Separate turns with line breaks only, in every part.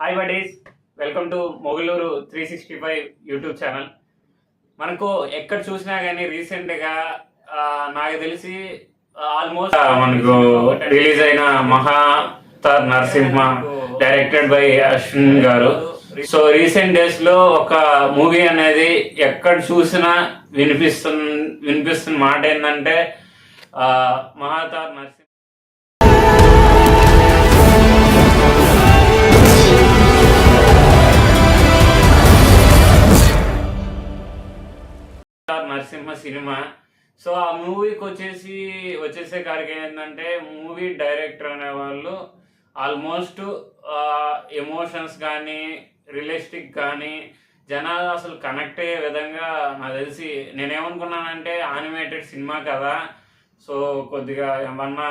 Hi buddies, welcome to Moguluru 365 YouTube channel. మనకు ఎక్కడ చూసినా కానీ రీసెంట్గా నాకు తెలిసి ఆల్మోస్ట్ మనకు రిలీజ్ అయిన మహాతార్ నరసింహ డైరెక్టెడ్ బై అశ్విన్ గారు. సో రీసెంట్ డేస్ లో ఒక మూవీ అనేది ఎక్కడ చూసినా వినిపిస్తున్న మాట ఏంటంటే మహాతార్ నరసింహ నరసింహ సినిమా. సో ఆ మూవీకి వచ్చేసే కారికి ఏంటంటే మూవీ డైరెక్టర్ అనే వాళ్ళు ఆల్మోస్ట్ ఎమోషన్స్ కానీ రియలిస్టిక్ కానీ జనాలు అసలు కనెక్ట్ అయ్యే విధంగా నాకు తెలిసి నేనేమనుకున్నానంటే యానిమేటెడ్ సినిమా కదా, సో కొద్దిగా ఏమన్నా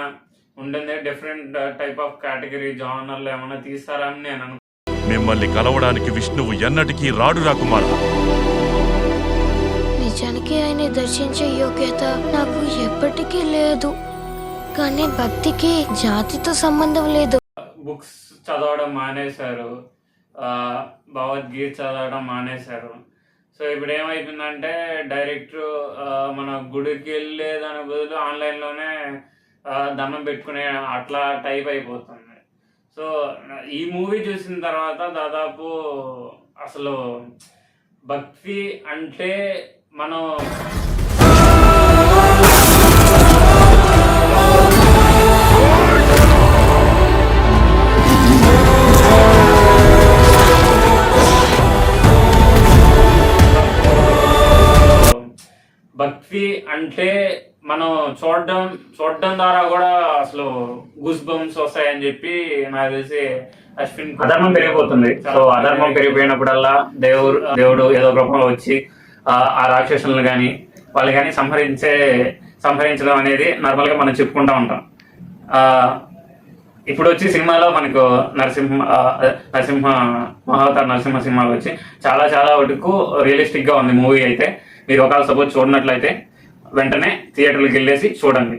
ఉంటుంది డిఫరెంట్ టైప్ ఆఫ్ కేటగిరీ జానర్లు ఏమన్నా తీస్తారని నేను
మిమ్మల్ని కలవడానికి విష్ణువు ఎన్నటికీ రాడు రాకుమార్.
నిజానికి ఆయన దర్శించే యోగ్యత నాకు ఎప్పటికీ లేదు, కానీ భక్తికి జాతితో సంబంధం లేదు.
బుక్స్ చదవడం మానేశారు, భగవద్గీత చదవడం మానేశారు. సో ఇప్పుడు ఏమైపోయిందంటే డైరెక్ట్ మన గుడికి వెళ్ళే దాని బదులు ఆన్లైన్లోనే దండం పెట్టుకునే అట్లా టైప్ అయిపోతుంది. సో ఈ మూవీ చూసిన తర్వాత దాదాపు అసలు భక్తి అంటే మనం భక్తి అంటే మనం చూడడం ద్వారా కూడా అసలు గూస్ బంప్స్ వస్తాయని చెప్పి నాకు తెలిసి అశ్విన్ అధర్మం పెరిగిపోతుంది. సో అధర్మం పెరిగిపోయినప్పుడల్లా దేవుడు ఏదో రూపంలో వచ్చి ఆ రాక్షసులను కానీ వాళ్ళు కానీ సంహరించడం అనేది నార్మల్గా మనం చెప్పుకుంటూ ఉంటాం. ఇప్పుడు వచ్చి సినిమాలో మనకు నరసింహ మహావతార్ నరసింహ సినిమాలో వచ్చి చాలా వరకు రియలిస్టిక్గా ఉంది మూవీ అయితే. మీరు ఒకవేళ సపోజ్ చూడనట్లయితే వెంటనే థియేటర్కి వెళ్ళేసి చూడండి.